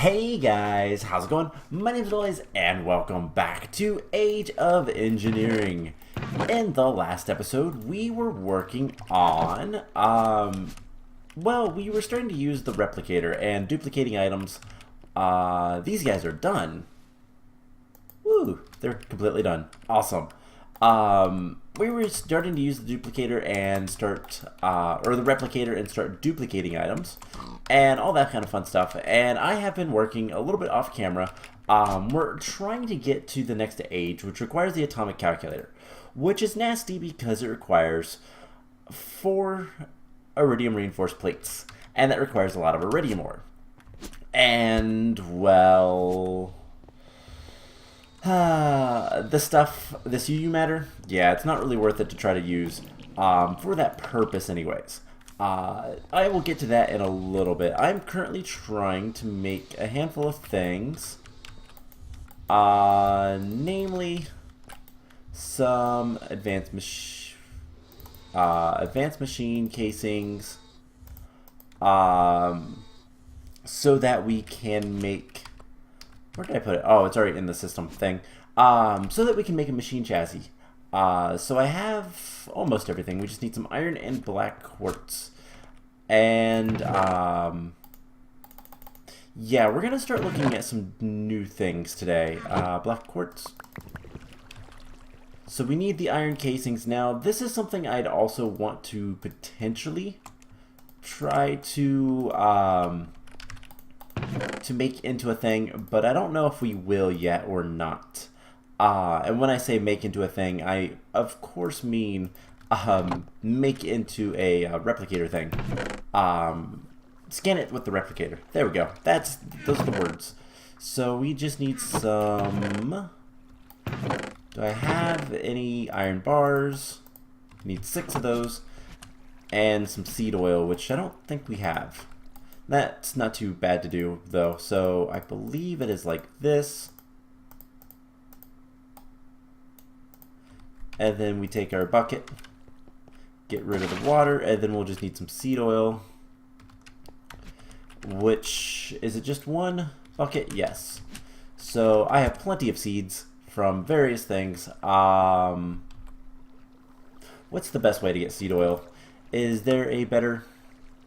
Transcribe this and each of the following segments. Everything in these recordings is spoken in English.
Hey guys, how's it going? My name's Elias and welcome back to Age of Engineering. In the last episode, we were working on, we were starting to use the replicator and duplicating items. These guys are done. Woo, they're completely done. Awesome. We were starting to use the duplicator and start, or the replicator and start duplicating items and all that kind of fun stuff. And I have been working a little bit off camera. We're trying to get to the next age, which requires the atomic calculator, which is nasty because it requires 4 iridium reinforced plates, and that requires a lot of iridium ore. And, well, this UU matter, yeah, it's not really worth it to try to use for that purpose anyways. I will get to that in a little bit. I'm currently trying to make a handful of things, namely some advanced machine casings, so that we can make, where did I put it? Oh, it's already in the system thing. So that we can make a machine chassis. So I have almost everything. We just need some iron and black quartz. And, yeah, we're going to start looking at some new things today. Black quartz. So we need the iron casings. Now, this is something I'd also want to potentially try to make into a thing, but I don't know if we will yet or not. And when I say make into a thing, I of course mean make into a replicator thing. Scan it with the replicator. There we go. Those are the words. So we just need some. Do I have any iron bars? Need 6 of those, and some seed oil, which I don't think we have. That's not too bad to do, though. So I believe it is like this. And then we take our bucket, get rid of the water, and then we'll just need some seed oil. Which, is it just one bucket? Yes. So I have plenty of seeds from various things. What's the best way to get seed oil? Is there a better...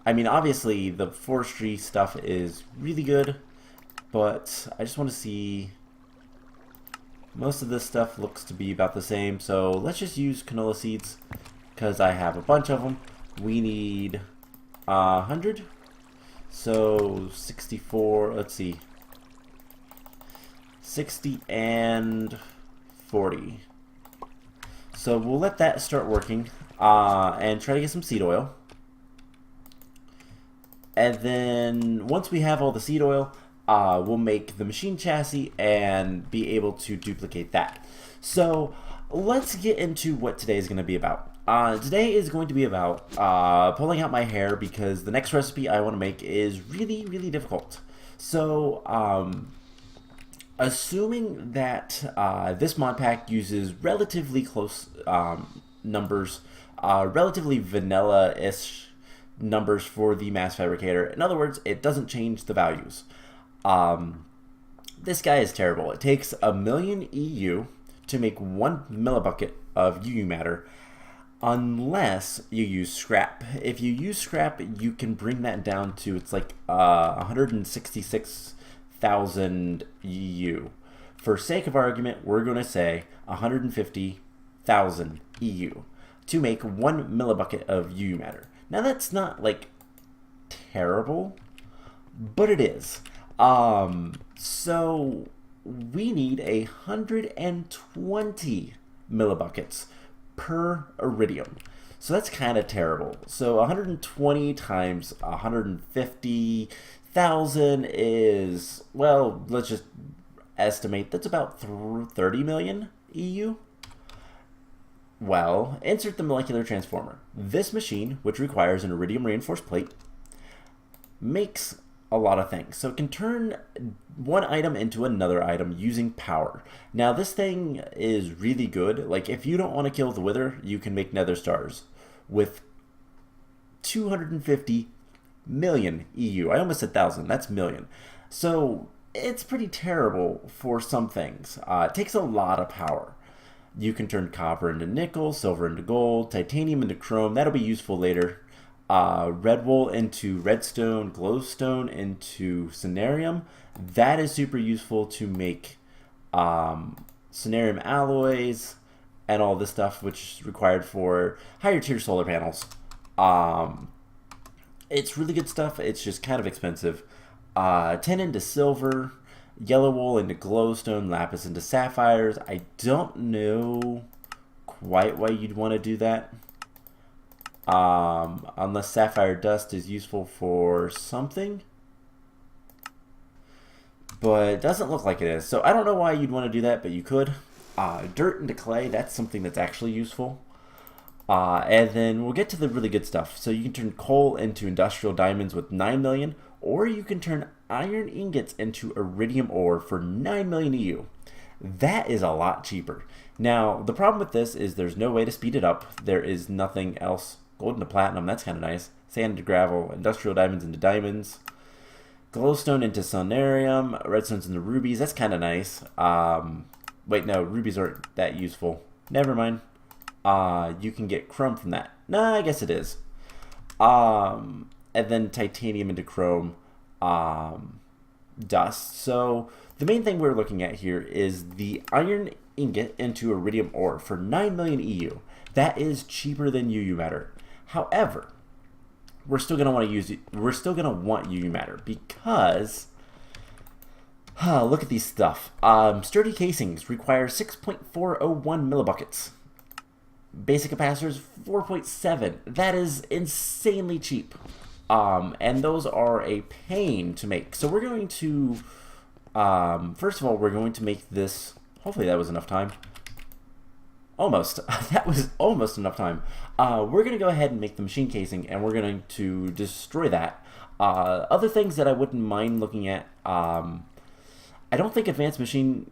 I mean, obviously, the forestry stuff is really good, but I just want to see... Most of this stuff looks to be about the same, so let's just use canola seeds, because I have a bunch of them. We need 100, so 64, let's see, 60 and 40. So we'll let that start working, and try to get some seed oil. And then once we have all the seed oil, we'll make the machine chassis and be able to duplicate that. So let's get into what today is going to be about. Today is going to be about pulling out my hair, because the next recipe I want to make is really, really difficult. So assuming that this mod pack uses relatively close numbers, relatively vanilla-ish numbers for the mass fabricator. In other words, it doesn't change the values. This guy is terrible. It takes 1,000,000 EU to make 1 millibucket of UU matter, unless you use scrap. If you use scrap, you can bring that down to, it's like 166,000 EU. For sake of argument, we're going to say 150,000 EU to make 1 millibucket of UU matter. Now that's not like terrible, but it is. So we need 120 millibuckets per iridium. So that's kind of terrible. So 120 times 150,000 is, well, let's just estimate that's about 30 million EU. Well, insert the molecular transformer. This machine, which requires an iridium reinforced plate, makes a lot of things. So it can turn one item into another item using power. Now this thing is really good. Like, if you don't want to kill the wither, you can make nether stars with 250 million EU. I almost said thousand. That's million. So it's pretty terrible for some things. It takes a lot of power. You can turn copper into nickel, silver into gold, titanium into chrome. That'll be useful later. Red wool into redstone, glowstone into cenarium. That is super useful to make cenarium alloys and all this stuff, which is required for higher tier solar panels. It's really good stuff. It's just kind of expensive. Tin into silver, yellow wool into glowstone, lapis into sapphires. I don't know quite why you'd want to do that. Unless sapphire dust is useful for something. But it doesn't look like it is. So I don't know why you'd want to do that, but you could. Dirt into clay, that's something that's actually useful. And then we'll get to the really good stuff. So you can turn coal into industrial diamonds with 9 million, or you can turn iron ingots into iridium ore for 9 million EU. That is a lot cheaper. Now, the problem with this is there's no way to speed it up. There is nothing else. Gold into platinum, that's kind of nice. Sand into gravel, industrial diamonds into diamonds. Glowstone into cenarium, redstones into rubies, that's kind of nice. Wait, no, rubies aren't that useful. Never mind. You can get chrome from that. Nah, I guess it is. And then titanium into chrome dust. So the main thing we're looking at here is the iron ingot into iridium ore for 9 million EU. That is cheaper than UU matter. However, we're still gonna want UU matter because look at these stuff. Sturdy casings require 6.401 millibuckets. Basic capacitors 4.7. That is insanely cheap. And those are a pain to make. So we're going to first of all, we're going to make this. Hopefully that was enough time. Almost. That was almost enough time. We're going to go ahead and make the machine casing, and we're going to destroy that. Other things that I wouldn't mind looking at, I don't think advanced machine,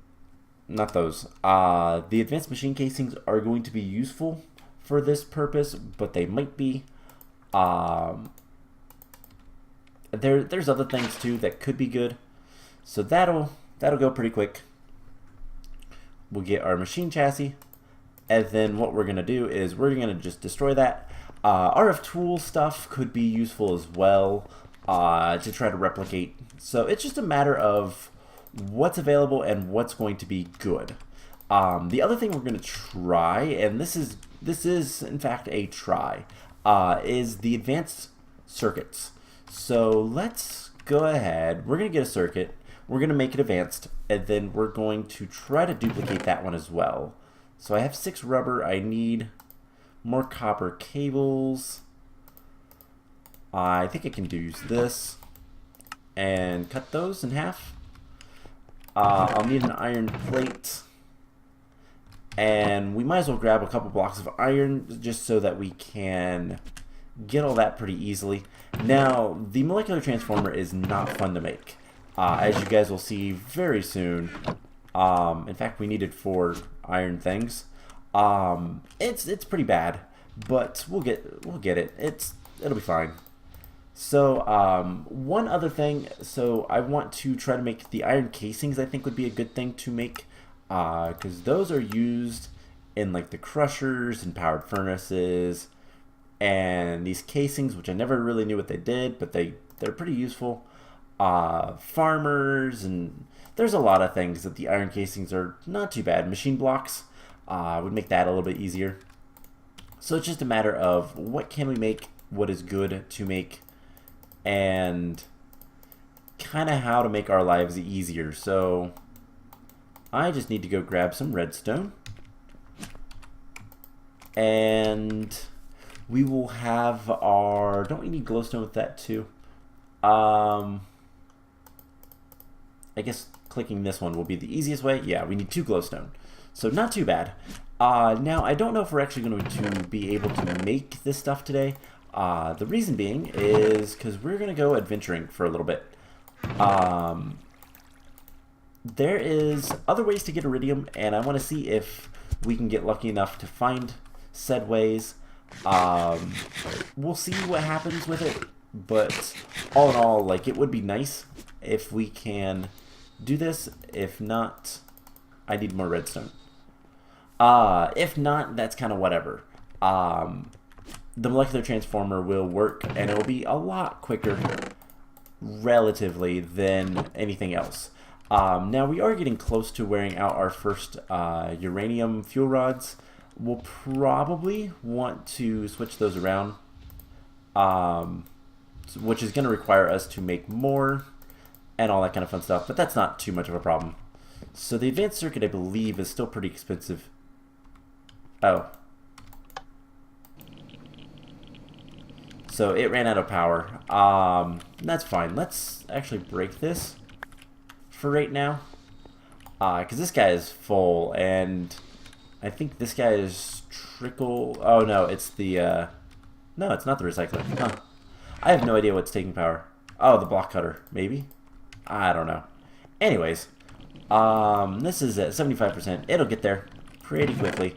not those. The advanced machine casings are going to be useful for this purpose, but they might be. There's other things too that could be good. So that'll go pretty quick. We'll get our machine chassis. And then what we're going to do is we're going to just destroy that. RF tool stuff could be useful as well to try to replicate. So it's just a matter of what's available and what's going to be good. The other thing we're going to try, and this is in fact a try, is the advanced circuits. So let's go ahead. We're going to get a circuit. We're going to make it advanced, and then we're going to try to duplicate that one as well. So I have 6 rubber. I need more copper cables. I think I can use this and cut those in half. I'll need an iron plate. And we might as well grab a couple blocks of iron just so that we can get all that pretty easily. Now, the molecular transformer is not fun to make. As you guys will see very soon. In fact, we needed 4 iron things. It's pretty bad, but we'll get it. It'll be fine. So one other thing, so I want to try to make the iron casings. I think would be a good thing to make, because those are used in like the crushers and powered furnaces, and these casings, which I never really knew what they did, but they're pretty useful. Farmers, and there's a lot of things that the iron casings are not too bad. Machine blocks would make that a little bit easier. So it's just a matter of what can we make, what is good to make, and kind of how to make our lives easier. So I just need to go grab some redstone, and we will have our, don't we need glowstone with that too? I guess clicking this one will be the easiest way. Yeah, we need 2 glowstone. So not too bad. Now, I don't know if we're actually going to be able to make this stuff today. The reason being is because we're going to go adventuring for a little bit. There is other ways to get iridium, and I want to see if we can get lucky enough to find said ways. We'll see what happens with it. but all in all, like, it would be nice if we can do this. If not, I need more redstone. If not, that's kind of whatever. The molecular transformer will work, and it will be a lot quicker, relatively, than anything else. Now, we are getting close to wearing out our first uranium fuel rods. We'll probably want to switch those around, which is going to require us to make more and all that kind of fun stuff, but that's not too much of a problem. So the advanced circuit, I believe, is still pretty expensive. Oh. So it ran out of power. That's fine. Let's actually break this for right now, because this guy is full, and I think this guy is trickle. Oh no, it's the no, it's not the recycler. Huh. I have no idea what's taking power. Oh, the block cutter, maybe. I don't know. Anyways, this is at 75%. It'll get there pretty quickly.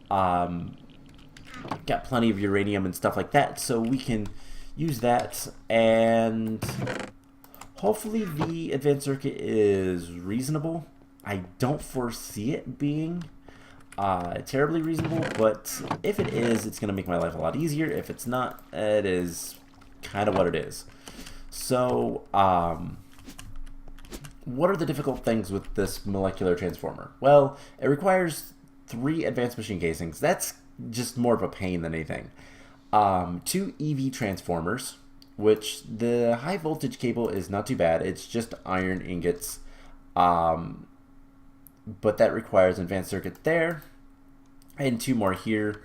Got plenty of uranium and stuff like that, so we can use that, and hopefully the advanced circuit is reasonable. I don't foresee it being terribly reasonable, but if it is, it's going to make my life a lot easier. If it's not, it is kind of what it is. So, what are the difficult things with this molecular transformer? Well, it requires 3 advanced machine casings. That's just more of a pain than anything. 2 EV transformers, which the high voltage cable is not too bad. It's just iron ingots, but that requires an advanced circuit there, and 2 more here.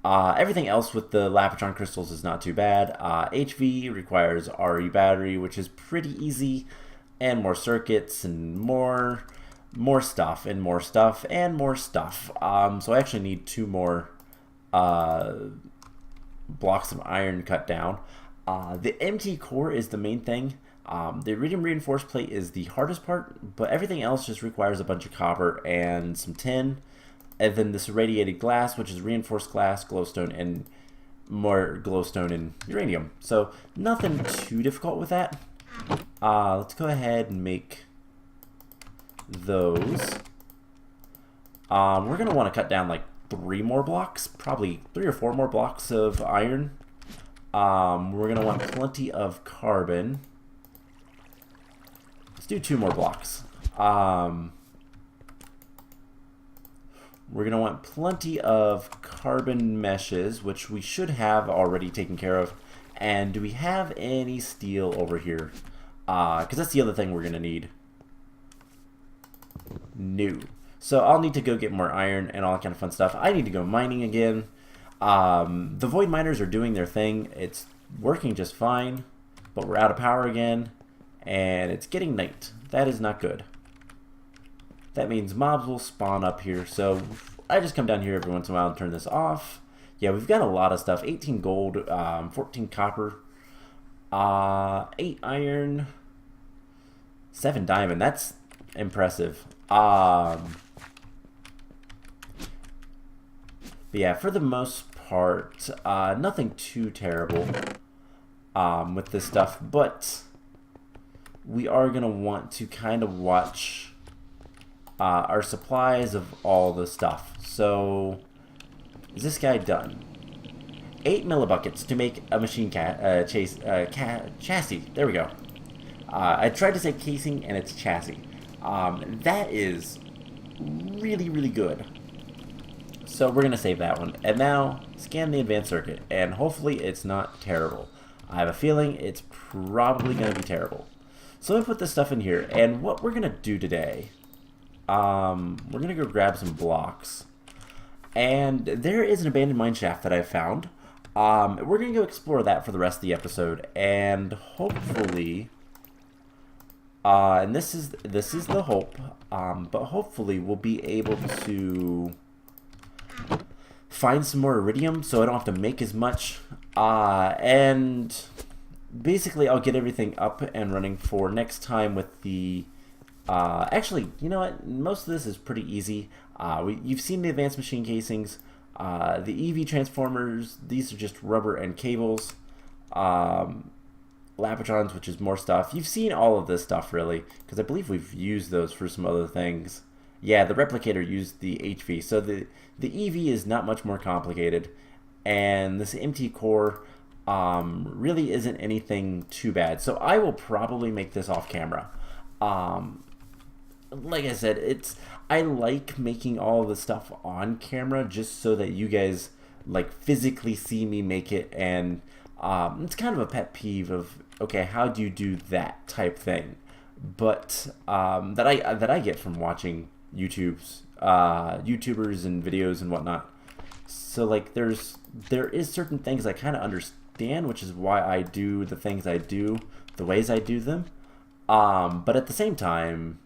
Everything else with the Lapitron crystals is not too bad. HV requires RE battery, which is pretty easy, and more circuits and more stuff and more stuff and more stuff. So I actually need 2 more blocks of iron cut down. The MT core is the main thing. The iridium reinforced plate is the hardest part, but everything else just requires a bunch of copper and some tin, and then this irradiated glass, which is reinforced glass, glowstone, and more glowstone and uranium. So nothing too difficult with that. Let's go ahead and make those. We're gonna want to cut down like 3 more blocks, probably 3 or 4 more blocks of iron. We're gonna want plenty of carbon. Let's do 2 more blocks. We're gonna want plenty of carbon meshes, which we should have already taken care of. And do we have any steel over here? Because that's the other thing we're gonna need. No. So I'll need to go get more iron and all that kind of fun stuff. I need to go mining again. The void miners are doing their thing. It's working just fine, but we're out of power again, and it's getting night. That is not good. That means mobs will spawn up here, so I just come down here every once in a while and turn this off. Yeah, we've got a lot of stuff. 18 gold, 14 copper, 8 iron, 7 diamond. That's impressive. But yeah, for the most part, nothing too terrible with this stuff, but we are going to want to kind of watch our supplies of all the stuff. So, is this guy done? 8 millibuckets to make a machine chassis. There we go. I tried to say casing, and it's chassis. That is really, really good. So we're going to save that one. And now, scan the advanced circuit, and hopefully it's not terrible. I have a feeling it's probably going to be terrible. So let me put this stuff in here, and what we're going to do today, we're going to go grab some blocks. And there is an abandoned mineshaft that I found. We're going to go explore that for the rest of the episode, and hopefully, and this is the hope, but hopefully we'll be able to find some more iridium so I don't have to make as much, and basically I'll get everything up and running for next time with the actually, you know what, most of this is pretty easy. You've seen the advanced machine casings, the EV transformers. These are just rubber and cables, Lapatrons, which is more stuff. You've seen all of this stuff, really, because I believe we've used those for some other things. Yeah, the Replicator used the HV, so the EV is not much more complicated, and this MT core really isn't anything too bad. So I will probably make this off camera. Like I said, I like making all of the stuff on camera just so that you guys like physically see me make it, and it's kind of a pet peeve of, okay, how do you do that type thing? But that I get from watching YouTubers and videos and whatnot. So like there is certain things I kind of understand, which is why I do the things I do the ways I do them. But at the same time,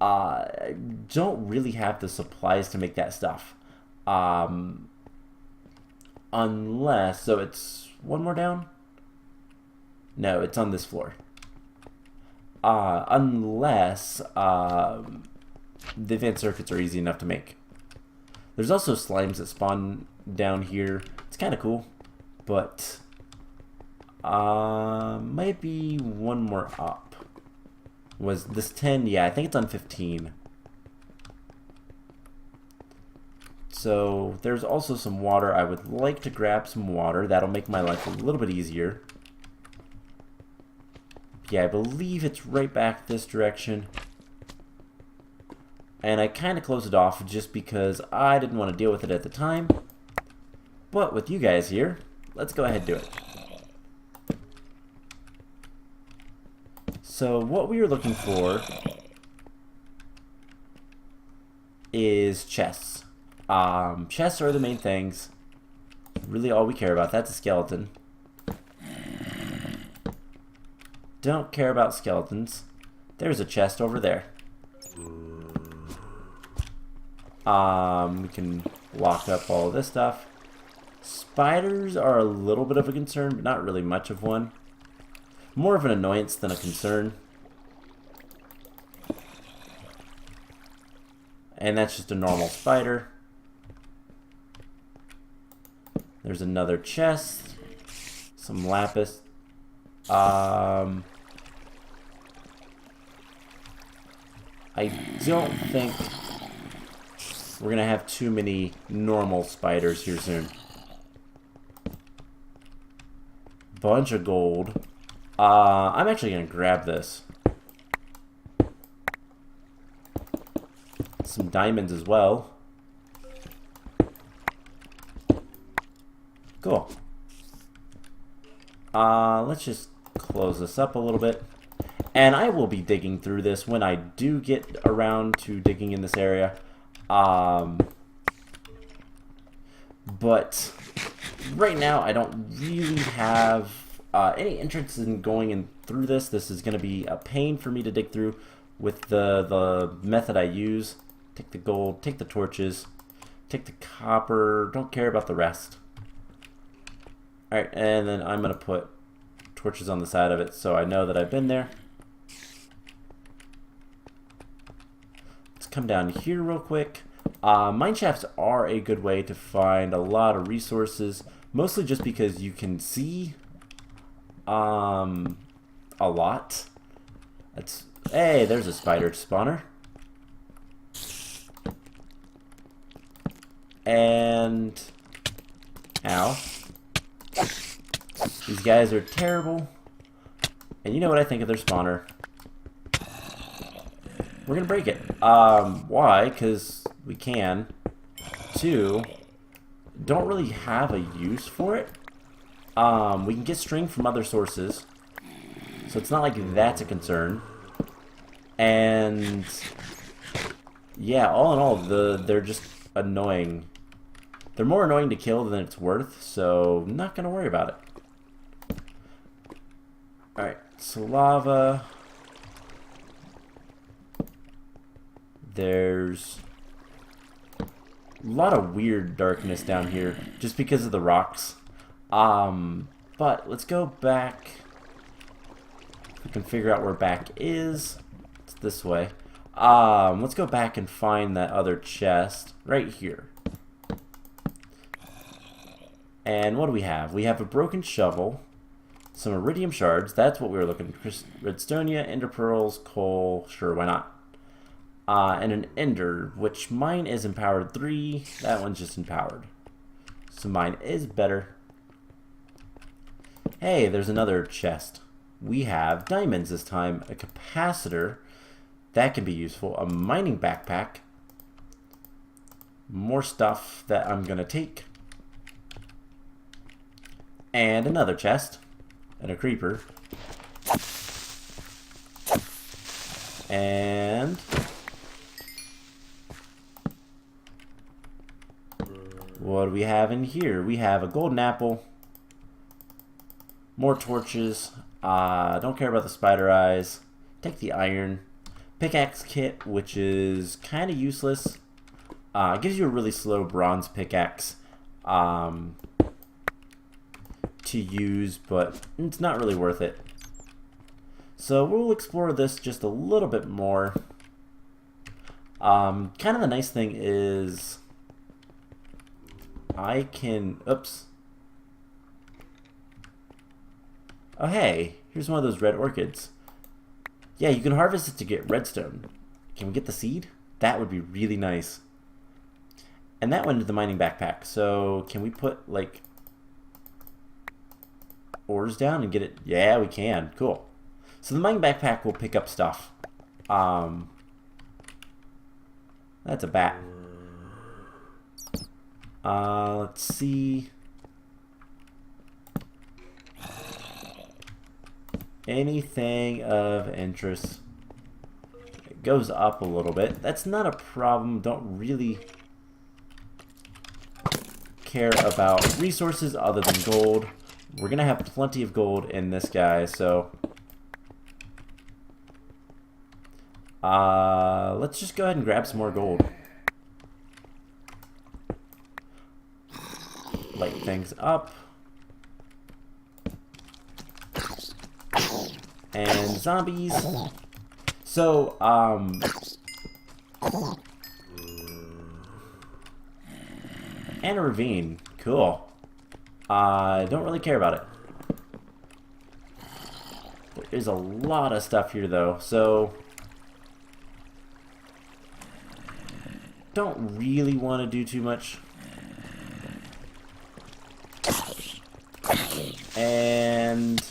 I don't really have the supplies to make that stuff. Unless, so it's one more down? No, it's on this floor. Unless the advanced circuits are easy enough to make. There's also slimes that spawn down here. It's kind of cool, but might be one more up. Was this 10? Yeah, I think it's on 15. So there's also some water. I would like to grab some water. That'll make my life a little bit easier. Yeah, I believe it's right back this direction. And I kind of closed it off just because I didn't want to deal with it at the time. But with you guys here, let's go ahead and do it. So what we are looking for is chests. Chests are the main things. Really all we care about. That's a skeleton. Don't care about skeletons. There's a chest over there. We can lock up all of this stuff. Spiders are a little bit of a concern, but not really much of one. More of an annoyance than a concern. And that's just a normal spider. There's another chest. Some lapis. I don't think we're gonna have too many normal spiders here soon. Bunch of gold. I'm actually gonna grab this. Some diamonds as well. Cool. Let's just close this up a little bit. And I will be digging through this when I do get around to digging in this area. But right now I don't really have any interest in going in through this. This is going to be a pain for me to dig through with the method I use. Take the gold, take the torches, take the copper, don't care about the rest. Alright, and then I'm going to put torches on the side of it so I know that I've been there. Let's come down here real quick. Mineshafts are a good way to find a lot of resources, mostly just because you can see a lot. Hey, there's a spider spawner. And ow. These guys are terrible. And you know what I think of their spawner. We're gonna break it. Why? Because we can. Two, don't really have a use for it. We can get string from other sources, so it's not like that's a concern. And yeah, all in all, they're just annoying. They're more annoying to kill than it's worth, so I'm not gonna worry about it. Alright, so lava. There's a lot of weird darkness down here just because of the rocks. But let's go back. We can figure out where back is. It's this way. Let's go back and find that other chest right here. And what do we have? We have a broken shovel. Some iridium shards. That's what we were looking for. Redstonia, ender pearls, coal. Sure, why not? And an ender, which mine is empowered 3. That one's just empowered. So mine is better. Hey, there's another chest. We have diamonds this time. A capacitor. That can be useful. A mining backpack. More stuff that I'm going to take. And another chest. And a creeper. And what do we have in here? We have a golden apple. More torches. Don't care about the spider eyes. Take the iron. Pickaxe kit, which is kind of useless. Gives you a really slow bronze pickaxe to use, but it's not really worth it. So we'll explore this just a little bit more. Kind of the nice thing is I can... Oops. Oh, hey. Here's one of those red orchids. Yeah, you can harvest it to get redstone. Can we get the seed? That would be really nice. And that went into the mining backpack. So can we put, like, ores down and get it? Yeah, we can. Cool. So the mining backpack will pick up stuff. That's a bat. Let's see. Anything of interest. It goes up a little bit. That's not a problem. Don't really care about resources other than gold. We're gonna have plenty of gold in this guy, so let's just go ahead and grab some more gold. Light things up. And zombies. So, and a ravine. Cool. I don't really care about it. There is a lot of stuff here, though, so don't really want to do too much. And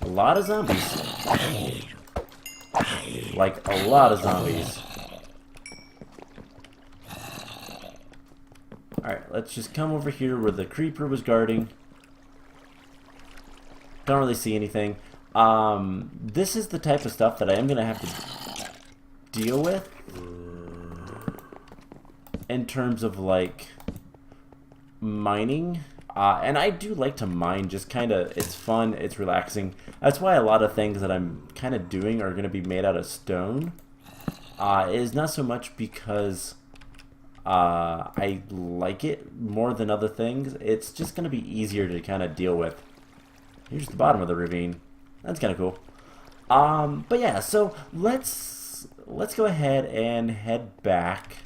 a lot of zombies. Like, a lot of zombies. Alright, let's just come over here where the creeper was guarding. Don't really see anything. This is the type of stuff that I am going to have to deal with in terms of, like, mining. And I do like to mine, just kind of, it's fun, it's relaxing. That's why a lot of things that I'm kind of doing are going to be made out of stone. It is not so much because I like it more than other things. It's just going to be easier to kind of deal with. Here's the bottom of the ravine. That's kind of cool. But yeah, so let's go ahead and head back.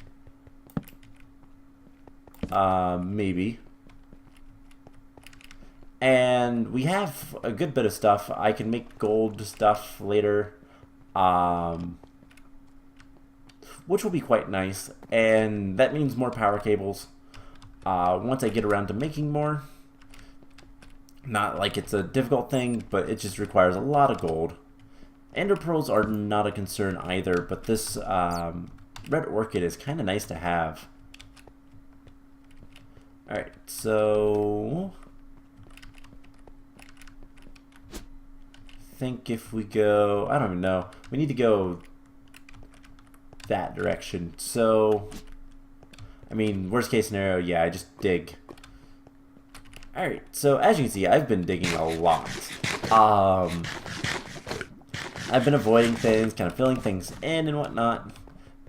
Maybe. And we have a good bit of stuff. I can make gold stuff later, which will be quite nice. And that means more power cables once I get around to making more. Not like it's a difficult thing, but it just requires a lot of gold. Ender pearls are not a concern either, but this red orchid is kind of nice to have. Alright, so think if we go, I don't even know, we need to go that direction. So I mean, worst case scenario, yeah, I just dig. Alright, so as you can see, I've been digging a lot. I've been avoiding things, kind of filling things in and whatnot,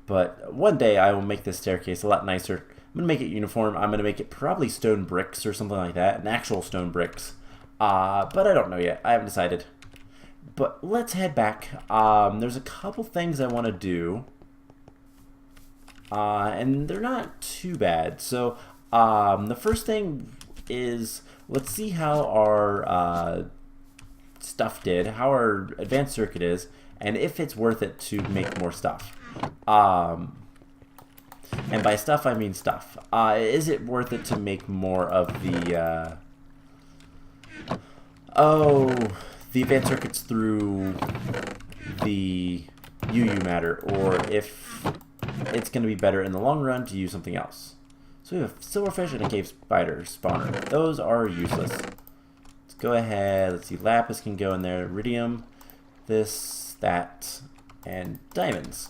but one day I will make this staircase a lot nicer. I'm going to make it uniform. I'm going to make it probably stone bricks or something like that, an actual stone bricks. But I don't know yet. I haven't decided. But let's head back. There's a couple things I want to do, and they're not too bad. So the first thing is let's see how our stuff did, how our advanced circuit is, and if it's worth it to make more stuff. And by stuff, I mean stuff. Is it worth it to make more of the, the advanced circuits through the UU matter, or if it's going to be better in the long run to use something else. So we have silverfish and a cave spider spawner. Those are useless. Let's go ahead. Let's see. Lapis can go in there. Iridium, this, that, and diamonds.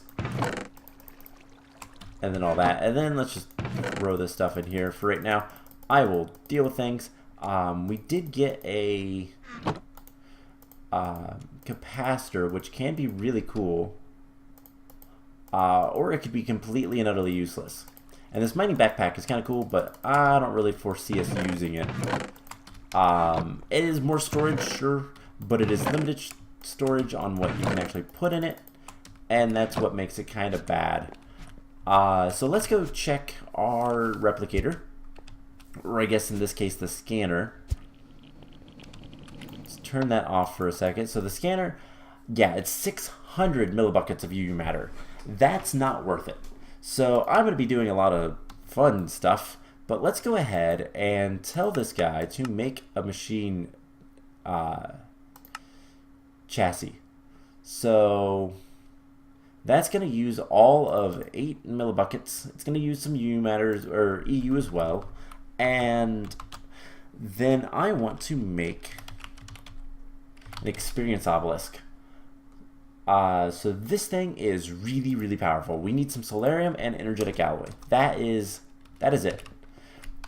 And then all that. And then let's just throw this stuff in here for right now. I will deal with things. We did get a capacitor, which can be really cool. Or it could be completely and utterly useless. And this mining backpack is kind of cool, but I don't really foresee us using it. It is more storage, sure, but it is limited storage on what you can actually put in it, and that's what makes it kind of bad. So let's go check our replicator, or I guess in this case the scanner. Let's turn that off for a second. So the scanner, yeah, it's 600 millibuckets of UU matter. That's not worth it. So I'm going to be doing a lot of fun stuff, but let's go ahead and tell this guy to make a machine chassis. So that's going to use all of 8 millibuckets. It's going to use some UU matters or EU as well. And then I want to make an experience obelisk. So this thing is really, really powerful. We need some solarium and energetic alloy. That is it.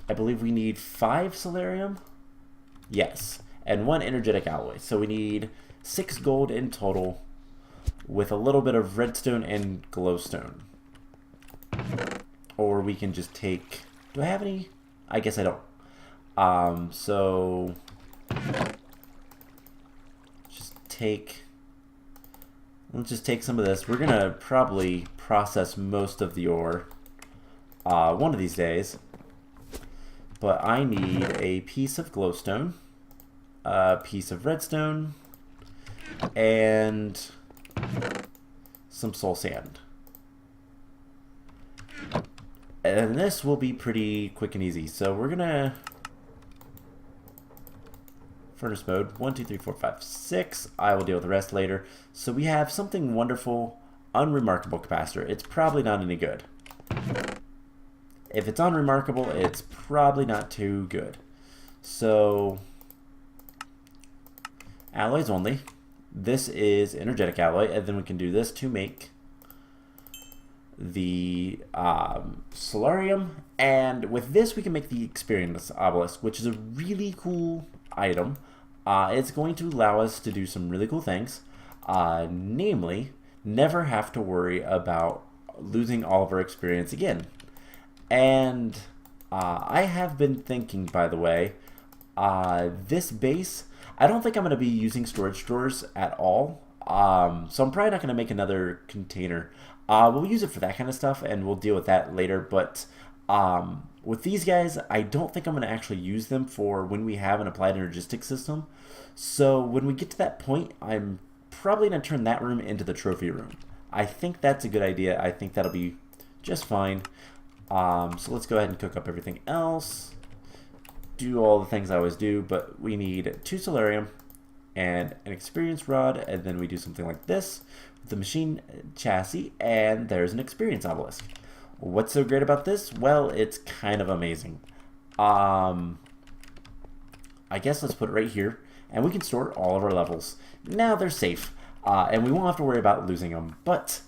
I believe we need 5 solarium. Yes, and 1 energetic alloy. So we need 6 gold in total, with a little bit of redstone and glowstone. Or we can just take. Do I have any? I guess I don't. So just take. Let's just take some of this. We're going to probably process most of the ore one of these days. But I need a piece of glowstone, a piece of redstone, and some soul sand. And this will be pretty quick and easy. So we're going to furnace mode, 1, 2, 3, 4, 5, 6. I will deal with the rest later. So we have something wonderful, unremarkable capacitor. It's probably not any good. If it's unremarkable, it's probably not too good. So, alloys only. This is energetic alloy, and then we can do this to make the solarium. And with this, we can make the experience obelisk, which is a really cool item. It's going to allow us to do some really cool things, namely, never have to worry about losing all of our experience again. And I have been thinking, by the way, this base, I don't think I'm going to be using storage drawers at all, so I'm probably not going to make another container. We'll use it for that kind of stuff, and we'll deal with that later, but with these guys, I don't think I'm going to actually use them for when we have an applied energistic system. So when we get to that point, I'm probably going to turn that room into the trophy room. I think that's a good idea. I think that'll be just fine. So let's go ahead and cook up everything else. Do all the things I always do, but we need 2 solarium and an experience rod, and then we do something like this with the machine chassis, and there's an experience obelisk. What's so great about this? Well, it's kind of amazing. I guess let's put it right here, and we can store all of our levels. Now they're safe, and we won't have to worry about losing them. But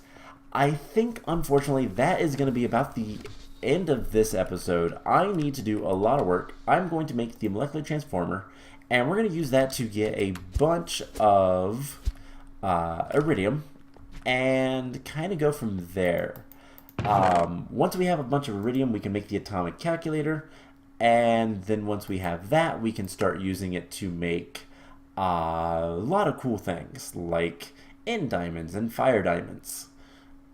I think, unfortunately, that is going to be about the end of this episode. I need to do a lot of work. I'm going to make the molecular transformer, and we're going to use that to get a bunch of iridium and kind of go from there. Once we have a bunch of iridium, we can make the atomic calculator, and then once we have that, we can start using it to make a lot of cool things like end diamonds and fire diamonds.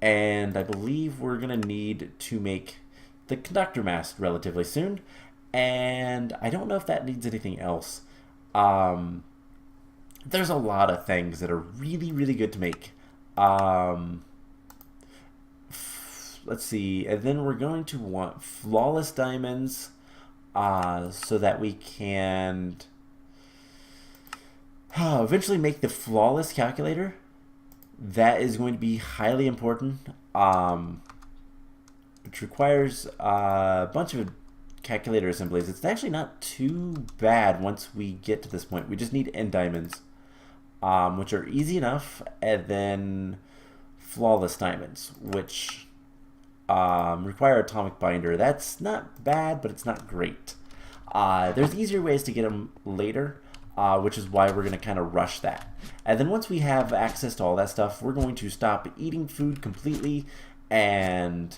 And I believe we're going to need to make the conductor mast relatively soon, And I don't know if that needs anything else. Um, there's a lot of things that are really, really good to make. Let's see. And then we're going to want flawless diamonds so that we can eventually make the flawless calculator. That is going to be highly important, which requires a bunch of calculator assemblies. It's actually not too bad once we get to this point. We just need end diamonds, which are easy enough, and then flawless diamonds, which require atomic binder. That's not bad, but it's not great. There's easier ways to get them later, which is why we're going to kind of rush that. And then once we have access to all that stuff, we're going to stop eating food completely, and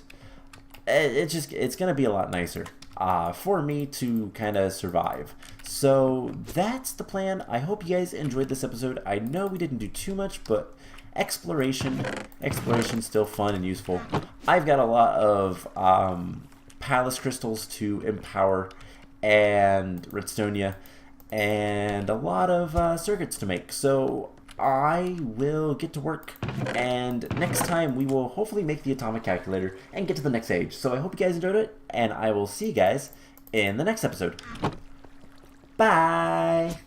it's going to be a lot nicer for me to kind of survive. So that's the plan. I hope you guys enjoyed this episode. I know we didn't do too much, but exploration's still fun and useful. I've got a lot of palace crystals to empower and redstonia and a lot of circuits to make, so I will get to work, and next time we will hopefully make the atomic calculator and get to the next age. So I hope you guys enjoyed it, and I will see you guys in the next episode. Bye!